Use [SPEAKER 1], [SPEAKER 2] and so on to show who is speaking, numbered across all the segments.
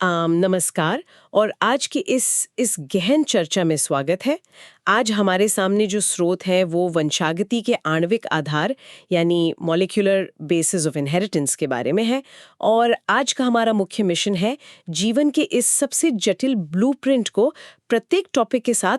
[SPEAKER 1] नमस्कार। और आज की इस गहन चर्चा में स्वागत है। आज हमारे सामने जो स्रोत है वो वंशागति के आणविक आधार यानी मॉलिक्यूलर बेसिस ऑफ इनहेरिटेंस के बारे में है। और आज का हमारा मुख्य मिशन है जीवन के इस सबसे जटिल ब्लूप्रिंट को प्रत्येक टॉपिक के साथ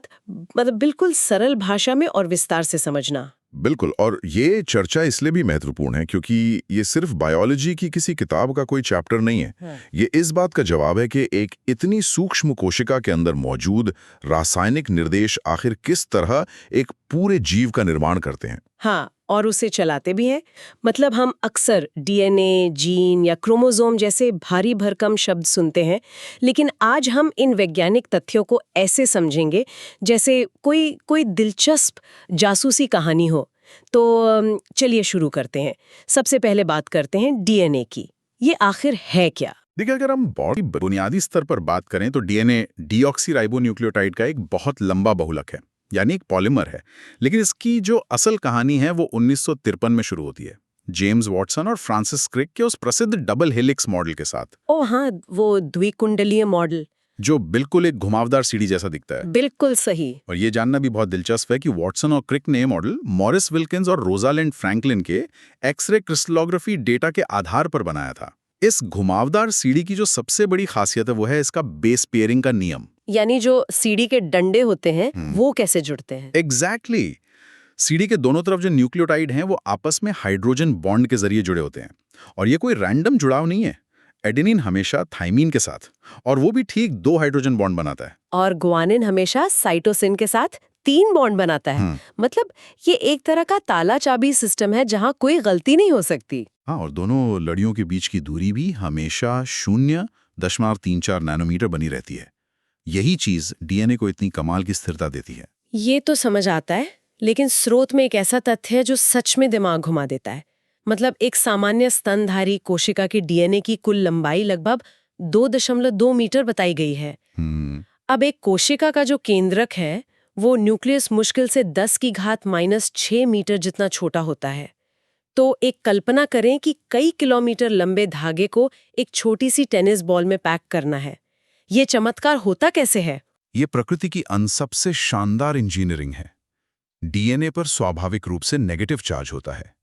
[SPEAKER 1] बिल्कुल सरल भाषा में और विस्तार से समझना।
[SPEAKER 2] बिल्कुल। और ये चर्चा इसलिए भी महत्वपूर्ण है क्योंकि ये सिर्फ बायोलॉजी की किसी किताब का कोई चैप्टर नहीं है। ये इस बात का जवाब है कि एक इतनी सूक्ष्म कोशिका के अंदर मौजूद रासायनिक निर्देश आखिर किस तरह एक पूरे जीव का निर्माण करते हैं।
[SPEAKER 1] हाँ, और उसे चलाते भी हैं। मतलब हम अक्सर डीएनए, जीन या क्रोमोसोम जैसे भारी भरकम शब्द सुनते हैं, लेकिन आज हम इन वैज्ञानिक तथ्यों को ऐसे समझेंगे जैसे कोई दिलचस्प जासूसी कहानी हो। तो चलिए शुरू करते हैं। सबसे पहले बात करते हैं डीएनए की। ये आखिर है क्या?
[SPEAKER 2] देखिए, अगर हम बहुत बुनियादी स्तर पर बात करें तो डीएनए डीऑक्सीराइबोन्यूक्लियोटाइड का एक बहुत लंबा बहुलक है, यानी एक पॉलीमर है। लेकिन इसकी जो असल कहानी है वो 1953 में शुरू होती है, जेम्स वॉटसन और फ्रांसिस क्रिक के उस प्रसिद्ध डबल हेलिक्स मॉडल के साथ।
[SPEAKER 1] ओ हाँ, वो द्विकुंडलीय मॉडल
[SPEAKER 2] जो बिल्कुल एक घुमावदार सीढ़ी जैसा दिखता है।
[SPEAKER 1] बिल्कुल सही।
[SPEAKER 2] और ये जानना भी बहुत दिलचस्प है कि वॉटसन और क्रिक ने मॉडल मॉरिस विल्किंस और रोजालिंड फ्रैंकलिन के एक्सरे क्रिस्टलोग्राफी डेटा के आधार पर बनाया था। इस घुमावदार सीढ़ी की जो सबसे बड़ी खासियत है वो है इसका बेस पेयरिंग का नियम।
[SPEAKER 1] यानी जो सीढ़ी के डंडे होते हैं वो कैसे जुड़ते हैं?
[SPEAKER 2] एग्जैक्टली। सीढ़ी के दोनों तरफ जो न्यूक्लियोटाइड हैं वो आपस में हाइड्रोजन बॉन्ड के जरिए जुड़े होते हैं। और ये कोई रैंडम जुड़ाव नहीं है। एडेनिन हमेशा थाइमीन के साथ, और वो भी ठीक 2 हाइड्रोजन बॉन्ड बनाता है।
[SPEAKER 1] और ग्वानिन हमेशा साइटोसिन के साथ 3 बॉन्ड बनाता है। मतलब ये एक तरह का ताला चाबी सिस्टम है जहाँ कोई गलती नहीं हो सकती।
[SPEAKER 2] हाँ, और दोनों लड़ियों के बीच की दूरी भी हमेशा 0.34 नैनोमीटर बनी रहती है। यही चीज डीएनए को इतनी कमाल की स्थिरता देती है।
[SPEAKER 1] ये तो समझ आता है, लेकिन स्रोत में एक ऐसा तथ्य है जो सच में दिमाग घुमा देता है। मतलब एक सामान्य स्तनधारी कोशिका की डीएनए की कुल लंबाई लगभग 2.2 मीटर बताई गई है। अब एक कोशिका का जो केंद्रक है वो न्यूक्लियस मुश्किल से 10⁻⁻6 मीटर जितना छोटा होता है। तो एक कल्पना करें कि कई किलोमीटर लंबे धागे को एक छोटी सी टेनिस बॉल में पैक करना है। ये चमत्कार होता कैसे है?
[SPEAKER 2] ये प्रकृति की सबसे शानदार इंजीनियरिंग है। डीएनए पर स्वाभाविक रूप से नेगेटिव चार्ज होता है।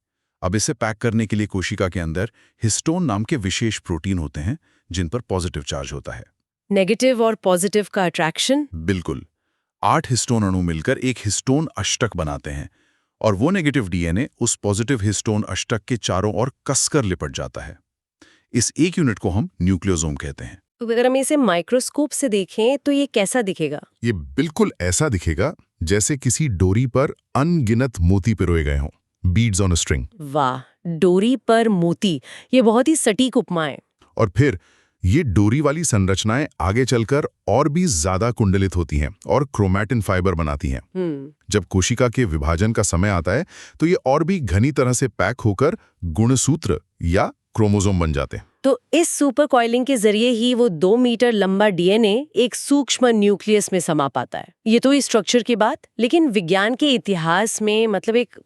[SPEAKER 2] अब इसे पैक करने के लिए कोशिका के अंदर हिस्टोन नाम के विशेष प्रोटीन होते हैं जिन पर पॉजिटिव चार्ज होता है।
[SPEAKER 1] नेगेटिव और पॉजिटिव का अट्रैक्शन?
[SPEAKER 2] बिल्कुल। 8 हिस्टोन अणु मिलकर एक हिस्टोन अष्टक बनाते हैं, और वो नेगेटिव डीएनए उस पॉजिटिव हिस्टोन अष्टक के चारों ओर कसकर लिपट जाता है। इस एक यूनिट को हम न्यूक्लियोसोम कहते हैं।
[SPEAKER 1] तो अगर हम इसे माइक्रोस्कोप से देखें तो ये कैसा दिखेगा?
[SPEAKER 2] ये बिल्कुल ऐसा दिखेगा जैसे किसी डोरी पर अनगिनत मोती पिरोए गए हों, बीड्स ऑन अ स्ट्रिंग।
[SPEAKER 1] वाह, डोरी पर मोती, ये बहुत ही सटीक उपमा है।
[SPEAKER 2] और फिर ये डोरी वाली संरचनाएं आगे चलकर और भी ज्यादा कुंडलित होती हैं और क्रोमैटिन फाइबर बनाती हैं। जब कोशिका के विभाजन का समय आता है तो ये और भी घनी तरह से पैक होकर गुणसूत्र या क्रोमोसोम बन जाते हैं।
[SPEAKER 1] तो इस सुपर कॉइलिंग के जरिए ही वो 2 मीटर लंबा डीएनए एक सूक्ष्म न्यूक्लियस में समा पाता है। ये तो इस स्ट्रक्चर की बात, लेकिन विज्ञान के इतिहास में मतलब एक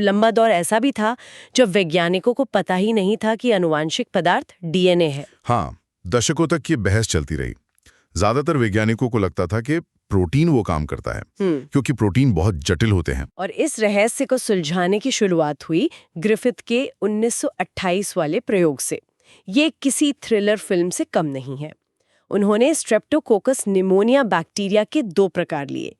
[SPEAKER 1] लंबा दौर ऐसा भी था जब वैज्ञानिकों को पता ही नहीं था कि आनुवांशिक पदार्थ डीएनए है।
[SPEAKER 2] हाँ, दशकों तक ये बहस चलती रही। ज्यादातर वैज्ञानिकों को लगता था कि प्रोटीन वो काम करता है, क्योंकि प्रोटीन बहुत जटिल होते हैं।
[SPEAKER 1] और इस रहस्य को सुलझाने की शुरुआत हुई ग्रिफिथ के 1928 वाले प्रयोग से। ये किसी थ्रिलर फिल्म से कम नहीं है। उन्होंने स्ट्रेप्टोकोकस निमोनिया बैक्टीरिया के 2 प्रकार लिए।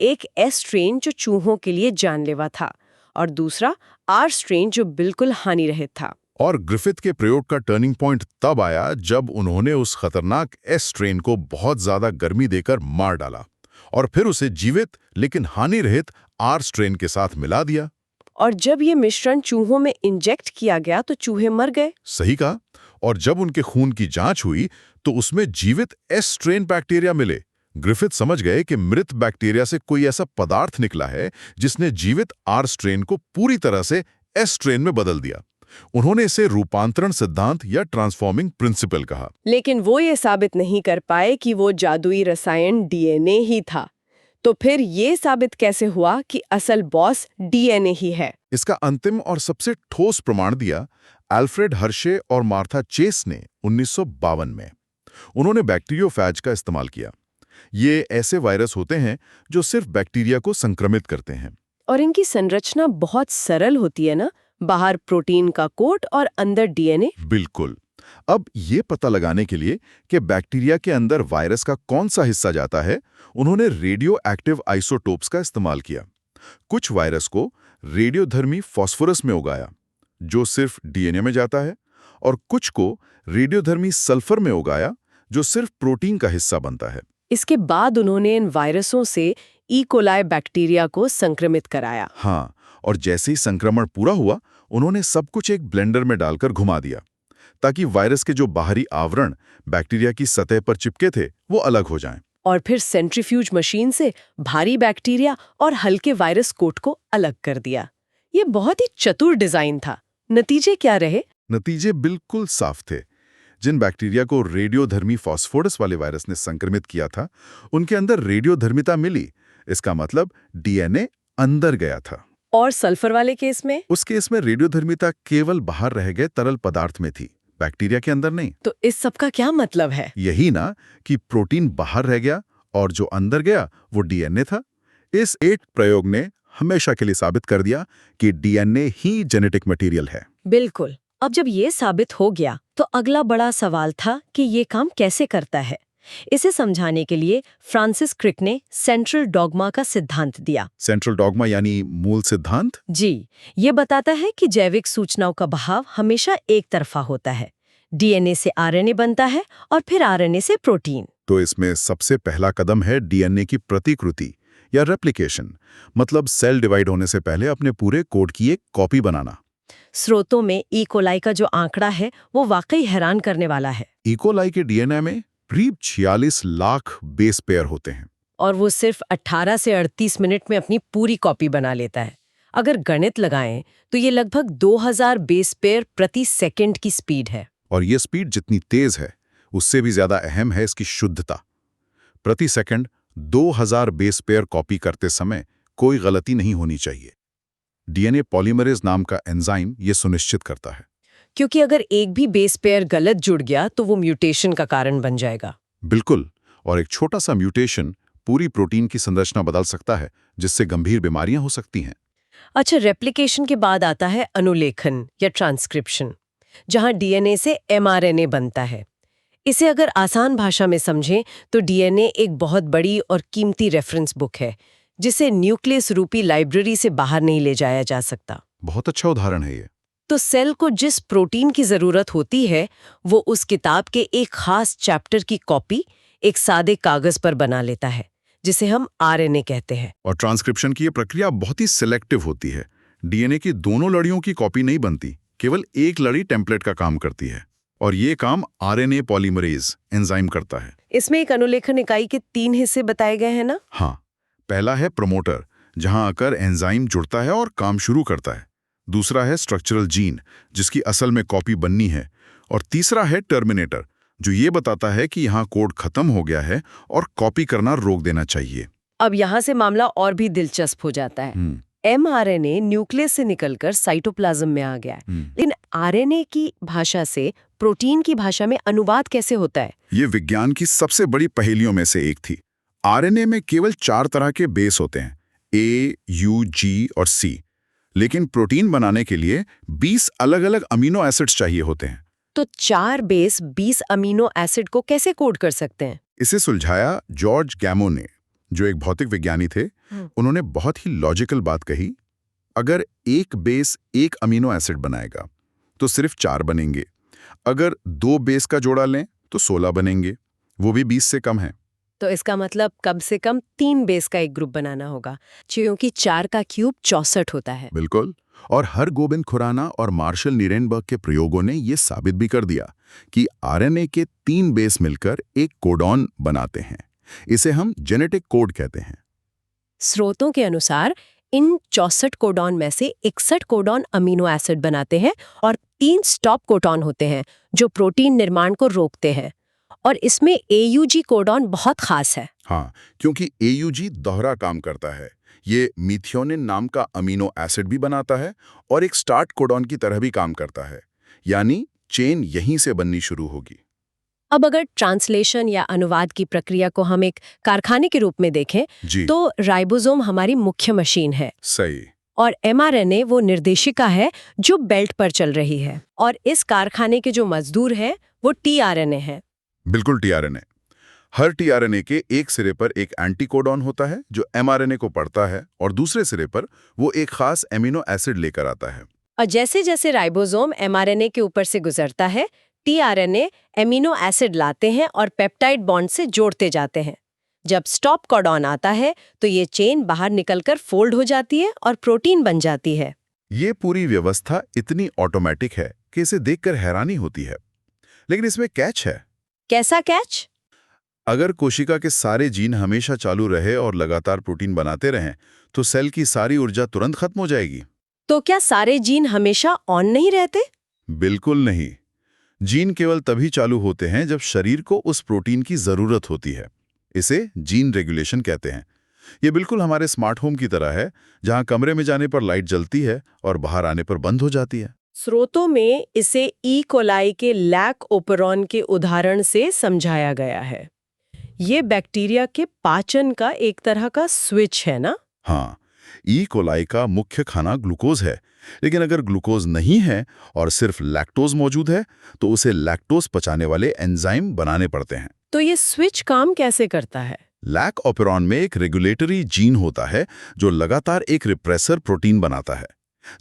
[SPEAKER 1] एक एस स्ट्रेन जो चूहों के लिए जानलेवा था, और दूसरा आर स्ट्रेन जो बिल्कुल हानिरहित था।
[SPEAKER 2] और ग्रिफिथ के प्रयोग का टर्निंग पॉइंट तब आया जब उन्होंने उस खतरनाक एस स्ट्रेन को बहुत ज्यादा गर्मी देकर मार डाला और फिर उसे जीवित लेकिन हानिरहित आर स्ट्रेन के साथ मिला दिया।
[SPEAKER 1] और जब ये मिश्रण चूहों में इंजेक्ट किया गया तो चूहे मर गए।
[SPEAKER 2] सही कहा। और जब उनके खून की जांच हुई तो उसमें जीवित एस स्ट्रेन बैक्टीरिया मिले। ग्रिफिथ समझ गए कि मृत बैक्टीरिया से कोई ऐसा पदार्थ निकला है जिसने जीवित आर स्ट्रेन को पूरी तरह से एस स्ट्रेन में बदल दिया। उन्होंने इसे रूपांतरण सिद्धांत या ट्रांसफॉर्मिंग प्रिंसिपल कहा।
[SPEAKER 1] लेकिन वो ये साबित नहीं कर पाए कि वो जादुई रसायन डीएनए ही था। तो फिर ये साबित कैसे हुआ कि असल बॉस डीएनए ही है?
[SPEAKER 2] इसका अंतिम और सबसे ठोस प्रमाण दिया अल्फ्रेड हर्शे और मार्था चेस ने 1952 में। उन्होंने बैक्टीरियोफैज का इस्तेमाल किया। ये ऐसे वायरस होते हैं जो सिर्फ बैक्टीरिया को संक्रमित करते हैं।
[SPEAKER 1] और इनकी संरचना बहुत सरल होती है ना, बाहर प्रोटीन का कोट और अंदर डीएनए।
[SPEAKER 2] बिल्कुल। अब ये पता लगाने के लिए कि बैक्टीरिया के अंदर वायरस का कौन सा हिस्सा जाता है, उन्होंने रेडियो एक्टिव आइसोटोप्स का इस्तेमाल किया। कुछ वायरस को रेडियोधर्मी फास्फोरस में उगाया, जो सिर्फ डीएनए में जाता है, और कुछ को रेडियोधर्मी सल्फर में उगाया, जो सिर्फ प्रोटीन का हिस्सा बनता है।
[SPEAKER 1] इसके बाद उन्होंने इन वायरसों से ई कोलाई बैक्टीरिया को संक्रमित कराया।
[SPEAKER 2] हाँ, और जैसे ही संक्रमण पूरा हुआ, उन्होंने सब कुछ एक ब्लेंडर में डालकर घुमा दिया, ताकि वायरस के जो बाहरी आवरण बैक्टीरिया की सतह पर चिपके थे, वो अलग हो जाएं।
[SPEAKER 1] और फिर सेंट्रीफ्यूज मशीन से भारी बैक्टीरिया और हल्के वायरस कोट को अलग कर दिया। ये बहुत ही चतुर डिजाइन था। नतीजे क्या रहे?
[SPEAKER 2] नतीजे बिल्कुल साफ थे। जिन बैक्टीरिया को रेडियोधर्मी फास्फोरस वाले वायरस ने संक्रमित किया था, उनके अंदर रेडियोधर्मिता मिली। इसका मतलब डीएनए अंदर गया था।
[SPEAKER 1] और सल्फर वाले केस में?
[SPEAKER 2] उस केस में रेडियोधर्मिता केवल बाहर रह गए तरल पदार्थ में थी, बैक्टीरिया के अंदर नहीं।
[SPEAKER 1] तो इस सब का क्या मतलब है?
[SPEAKER 2] यही ना, कि प्रोटीन बाहर रह गया और जो अंदर गया वो डीएनए था। इस एक प्रयोग ने हमेशा के लिए साबित कर दिया कि डीएनए ही जेनेटिक मटेरियल है।
[SPEAKER 1] बिल्कुल। अब जब ये साबित हो गया तो अगला बड़ा सवाल था कि ये काम कैसे करता है। इसे समझाने के लिए फ्रांसिस क्रिक ने सेंट्रल डॉगमा का सिद्धांत दिया।
[SPEAKER 2] सेंट्रल डॉगमा यानी मूल सिद्धांत?
[SPEAKER 1] जी, ये बताता है कि जैविक सूचनाओं का बहाव हमेशा एक तरफा होता है। डीएनए से आरएनए बनता है और फिर आरएनए से प्रोटीन।
[SPEAKER 2] तो इसमें सबसे पहला कदम है डीएनए की प्रतिकृति या रेप्लिकेशन, मतलब सेल डिवाइड होने से पहले अपने पूरे कोड की एक कॉपी बनाना।
[SPEAKER 1] स्रोतों में ई कोलाई का जो आंकड़ा है वो वाकई हैरान करने वाला है।
[SPEAKER 2] ई कोलाई के डीएनए में करीब 46 लाख बेस पेयर होते हैं।
[SPEAKER 1] और वो सिर्फ 18 से 38 मिनट में अपनी पूरी कॉपी बना लेता है। अगर गणित लगाएं तो ये लगभग 2000 बेस पेयर प्रति सेकंड की स्पीड है।
[SPEAKER 2] और ये स्पीड जितनी तेज है, उससे भी ज्यादा अहम है इसकी शुद्धता। प्रति सेकंड 2000 बेस पेयर कॉपी करते समय कोई गलती नहीं होनी चाहिए। डीएनए पॉलीमरेज नाम का एंजाइम ये सुनिश्चित करता है।
[SPEAKER 1] क्योंकि अगर एक भी बेस पेयर गलत जुड़ गया तो वो म्यूटेशन का कारण बन जाएगा।
[SPEAKER 2] बिल्कुल, और एक छोटा सा म्यूटेशन पूरी प्रोटीन की संरचना बदल सकता है, जिससे गंभीर बीमारियां हो सकती हैं।
[SPEAKER 1] अच्छा, रेप्लिकेशन के बाद आता है अनुलेखन या ट्रांसक्रिप्शन, जहां डीएनए से एमआरएनए बनता है। इसे अगर आसान भाषा में समझें तो डीएनए एक बहुत बड़ी और कीमती रेफरेंस बुक है, जिसे न्यूक्लियस रूपी लाइब्रेरी से बाहर नहीं ले जाया जा सकता।
[SPEAKER 2] बहुत अच्छा उदाहरण है ये।
[SPEAKER 1] तो सेल को जिस प्रोटीन की जरूरत होती है वो उस किताब के एक खास चैप्टर की कॉपी एक सादे कागज पर बना लेता है, जिसे हम आरएनए कहते हैं।
[SPEAKER 2] और ट्रांसक्रिप्शन की ये प्रक्रिया बहुत ही सिलेक्टिव होती है। डीएनए की दोनों लड़ियों की कॉपी नहीं बनती, केवल एक लड़ी टेम्पलेट का काम करती है, और ये काम आरएनए पॉलीमरेज एंजाइम करता है।
[SPEAKER 1] इसमें एक अनुलेखन इकाई के 3 हिस्से बताए गए हैं ना?
[SPEAKER 2] हाँ, पहला है प्रमोटर, जहां आकर एंजाइम जुड़ता है और काम शुरू करता है। दूसरा है स्ट्रक्चरल जीन, जिसकी असल में कॉपी बननी है। और तीसरा है टर्मिनेटर, जो ये बताता है कि यहाँ कोड खत्म हो गया है और कॉपी करना रोक देना चाहिए।
[SPEAKER 1] अब यहाँ से मामला और भी दिलचस्प हो जाता है। एमआरएनए न्यूक्लियस से निकलकर साइटोप्लाज्म में आ गया है, लेकिन आरएनए की भाषा से प्रोटीन की भाषा में अनुवाद कैसे होता है?
[SPEAKER 2] ये विज्ञान की सबसे बड़ी पहेलियों में से एक थी। आरएनए में केवल 4 तरह के बेस होते हैं, ए, यू, जी और सी, लेकिन प्रोटीन बनाने के लिए 20 अलग-अलग अमीनो एसिड्स चाहिए होते हैं।
[SPEAKER 1] तो 4 बेस 20 अमीनो एसिड को कैसे कोड कर सकते हैं?
[SPEAKER 2] इसे सुलझाया जॉर्ज गैमो ने, जो एक भौतिक विज्ञानी थे। उन्होंने बहुत ही लॉजिकल बात कही, अगर एक बेस एक अमीनो एसिड बनाएगा तो सिर्फ 4 बनेंगे। अगर 2 बेस का जोड़ा लें तो 16 बनेंगे, वो भी 20 से कम है।
[SPEAKER 1] तो इसका मतलब कम से कम 3 बेस का एक ग्रुप बनाना होगा, क्योंकि 4 का क्यूब 64 होता है।
[SPEAKER 2] बिल्कुल, और हरगोबिंद खुराना और मार्शल नीरेनबर्ग के प्रयोगों ने ये साबित भी कर दिया कि आरएनए के 3 बेस मिलकर एक कोडॉन बनाते हैं। इसे हम जेनेटिक कोड कहते हैं।
[SPEAKER 1] स्रोतों के अनुसार इन 64 कोडॉन में से 61 कोडॉन अमीनो एसिड बनाते हैं और 3 स्टॉप कोडॉन होते हैं जो प्रोटीन निर्माण को रोकते हैं। और इसमें एयूजी कोडॉन बहुत खास है।
[SPEAKER 2] हाँ, क्योंकि एयूजी दोहरा काम करता है। ये मीथियोनिन नाम का अमीनो एसिड भी बनाता है और एक स्टार्ट कोडॉन की तरह भी काम करता है, यानी चेन यहीं से बननी शुरू होगी।
[SPEAKER 1] अब अगर ट्रांसलेशन या अनुवाद की प्रक्रिया को हम एक कारखाने के रूप में देखें
[SPEAKER 2] जी
[SPEAKER 1] तो राइबोसोम हमारी मुख्य मशीन है
[SPEAKER 2] सही।
[SPEAKER 1] और mRNA वो निर्देशिका है जो बेल्ट पर चल रही है और इस कारखाने के जो मजदूर हैं वो tRNA है।
[SPEAKER 2] बिल्कुल टीआरएनए। हर टीआरएनए के एक सिरे पर एक एंटीकोडॉन होता है जो एमआरएनए को पढ़ता है और दूसरे सिरे पर वो एक खास एमिनो एसिड लेकर आता है।
[SPEAKER 1] और जैसे जैसे राइबोसोम mRNA के ऊपर से गुजरता है tRNA एमिनो एसिड लाते हैं और पेप्टाइड बॉन्ड से जोड़ते जाते हैं। जब स्टॉप कोडॉन आता है तो ये चेन बाहर निकलकर फोल्ड हो जाती है और प्रोटीन बन जाती है।
[SPEAKER 2] ये पूरी व्यवस्था इतनी ऑटोमेटिक है कि इसे देखकर हैरानी होती है। लेकिन इसमें कैच है।
[SPEAKER 1] कैसा कैच?
[SPEAKER 2] अगर कोशिका के सारे जीन हमेशा चालू रहे और लगातार प्रोटीन बनाते रहें तो सेल की सारी ऊर्जा तुरंत खत्म हो जाएगी।
[SPEAKER 1] तो क्या सारे जीन हमेशा ऑन नहीं रहते?
[SPEAKER 2] बिल्कुल नहीं। जीन केवल तभी चालू होते हैं जब शरीर को उस प्रोटीन की जरूरत होती है। इसे जीन रेगुलेशन कहते हैं। ये बिल्कुल हमारे स्मार्ट होम की तरह है, जहां कमरे में जाने पर लाइट जलती है और बाहर आने पर बंद हो जाती है।
[SPEAKER 1] स्रोतों में इसे ई कोलाई के लैक ओपेरॉन के उदाहरण से समझाया गया है। ये बैक्टीरिया के पाचन का एक तरह का स्विच है ना?
[SPEAKER 2] हाँ, ई कोलाई का मुख्य खाना ग्लूकोज है, लेकिन अगर ग्लूकोज नहीं है और सिर्फ लैक्टोज मौजूद है तो उसे लैक्टोज पचाने वाले एंजाइम बनाने पड़ते हैं।
[SPEAKER 1] तो ये स्विच काम कैसे करता है?
[SPEAKER 2] लैक ओपेरॉन में एक रेगुलेटरी जीन होता है जो लगातार एक रिप्रेसर प्रोटीन बनाता है।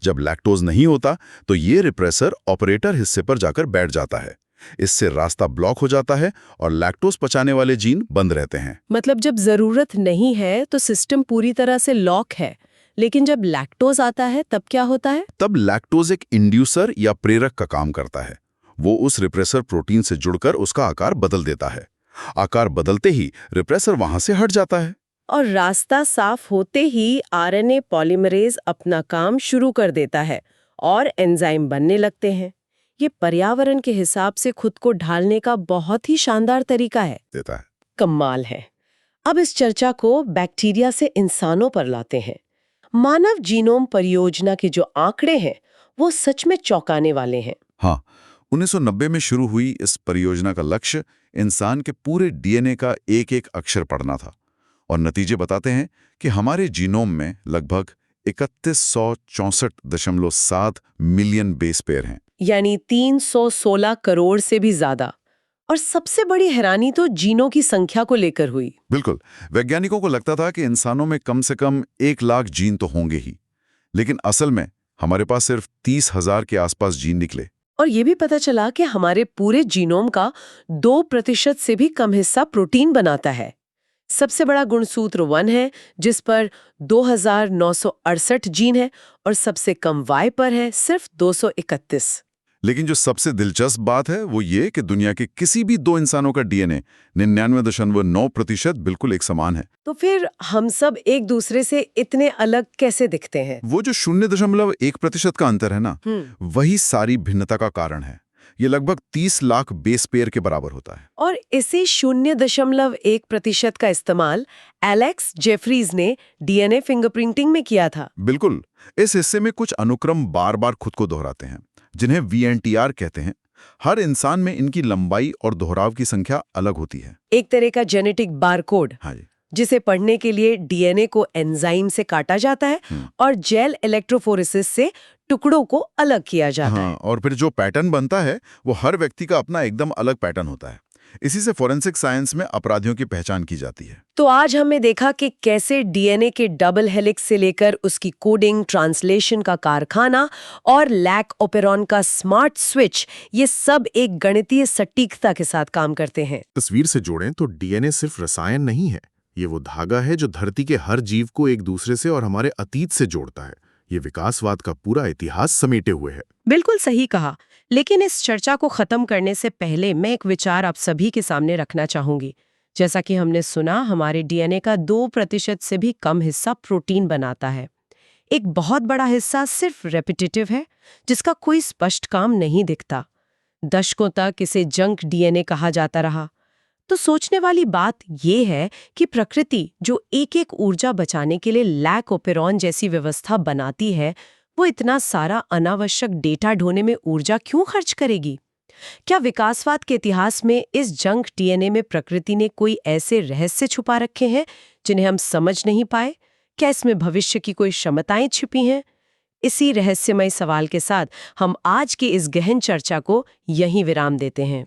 [SPEAKER 2] जब लैक्टोज नहीं होता तो ये रिप्रेसर ऑपरेटर हिस्से पर जाकर बैठ जाता है। इससे रास्ता ब्लॉक हो जाता है और लैक्टोज पचाने वाले जीन बंद रहते हैं।
[SPEAKER 1] मतलब जब जरूरत नहीं है तो सिस्टम पूरी तरह से लॉक है, लेकिन जब लैक्टोज आता है तब क्या होता है?
[SPEAKER 2] तब लैक्टोज एक इंड्यूसर या प्रेरक का काम करता है। वो उस रिप्रेसर प्रोटीन से जुड़कर उसका आकार बदल देता है। आकार बदलते ही रिप्रेसर वहां से हट जाता है
[SPEAKER 1] और रास्ता साफ होते ही आरएनए पॉलीमरेज अपना काम शुरू कर देता है और एंजाइम बनने लगते हैं। ये पर्यावरण के हिसाब से खुद को ढालने का बहुत ही शानदार तरीका है।
[SPEAKER 2] देता है।
[SPEAKER 1] कमाल है। अब इस चर्चा को बैक्टीरिया से इंसानों पर लाते हैं। मानव जीनोम परियोजना के जो आंकड़े हैं वो सच में चौंकाने वाले हैं।
[SPEAKER 2] हाँ, 1990 में शुरू हुई इस परियोजना का लक्ष्य इंसान के पूरे डीएनए का एक एक अक्षर पढ़ना था और नतीजे बताते हैं कि हमारे जीनोम में लगभग 3164.7 मिलियन बेस पेयर हैं।
[SPEAKER 1] यानी 316 करोड़ से भी ज्यादा। और सबसे बड़ी हैरानी तो जीनों की संख्या को लेकर हुई।
[SPEAKER 2] बिल्कुल, वैज्ञानिकों को लगता था कि इंसानों में कम से कम 1 लाख जीन तो होंगे ही, लेकिन असल में हमारे पास सिर्फ 30,000 के आसपास जीन निकले।
[SPEAKER 1] और ये भी पता चला कि हमारे पूरे जीनोम का 2% से भी कम हिस्सा प्रोटीन बनाता है। सबसे बड़ा गुणसूत्र 1 है जिस पर 2968 जीन है और सबसे कम Y पर है सिर्फ 231।
[SPEAKER 2] लेकिन जो सबसे दिलचस्प बात है वो ये कि दुनिया के किसी भी 2 इंसानों का डीएनए 99.9% बिल्कुल एक समान है।
[SPEAKER 1] तो फिर हम सब एक दूसरे से इतने अलग कैसे दिखते हैं?
[SPEAKER 2] वो जो 0.1% का अंतर है ना, वही सारी भिन्नता का कारण है। ये लगभग 30 लाख बेस पेयर के बराबर होता है।
[SPEAKER 1] और इसी 0.1% का इस्तेमाल एलेक्स जेफरीज ने डीएनए फिंगरप्रिंटिंग में किया था।
[SPEAKER 2] बिल्कुल, इस हिस्से में कुछ अनुक्रम बार बार खुद को दोहराते हैं जिन्हें VNTR कहते हैं। हर इंसान में इनकी लंबाई और दोहराव की संख्या अलग होती है।
[SPEAKER 1] एक तरह का जेनेटिक बारकोड।
[SPEAKER 2] हाँ जी।
[SPEAKER 1] जिसे पढ़ने के लिए डीएनए को एंजाइम से काटा जाता है और जेल इलेक्ट्रोफोरेसिस से टुकड़ों को अलग किया जाता है।
[SPEAKER 2] और फिर जो पैटर्न बनता है वो हर व्यक्ति का अपना एकदम अलग पैटर्न होता है। इसी से फोरेंसिक साइंस में अपराधियों की पहचान की जाती है।
[SPEAKER 1] तो आज हमने देखा कि कैसे डीएनए के डबल हेलिक्स से लेकर उसकी कोडिंग, ट्रांसलेशन का कारखाना और लैक ओपेरॉन का स्मार्ट स्विच, ये सब एक गणितीय सटीकता के साथ काम करते हैं।
[SPEAKER 3] तस्वीर से जोड़ें तो डीएनए सिर्फ रसायन नहीं है, ये वो धागा है जो धरती के हर जीव को एक दूसरे से और हमारे अतीत से जोड़ता है। ये विकासवाद का पूरा इतिहास समेटे हुए है।
[SPEAKER 1] बिल्कुल सही कहा। लेकिन इस चर्चा को खत्म करने से पहले मैं एक विचार आप सभी के सामने रखना चाहूंगी। जैसा कि हमने सुना, हमारे डीएनए का 2% से भी कम हिस्सा प्रोटीन बनाता है। एक बहुत बड़ा हिस्सा सिर्फ रेपिटेटिव है, जिसका कोई स्पष्ट काम नहीं दिखता। दशकों तक इसे जंक डीएनए कहा जाता रहा। तो सोचने वाली बात यह है कि प्रकृति जो एक एक ऊर्जा बचाने के लिए लैक ओपेरॉन जैसी व्यवस्था बनाती है, वो इतना सारा अनावश्यक डेटा ढोने में ऊर्जा क्यों खर्च करेगी? क्या विकासवाद के इतिहास में इस जंक डीएनए में प्रकृति ने कोई ऐसे रहस्य छुपा रखे हैं जिन्हें हम समझ नहीं पाए? क्या इसमें भविष्य की कोई क्षमताएं छिपी हैं? इसी रहस्यमय सवाल के साथ हम आज की इस गहन चर्चा को यहीं विराम देते हैं।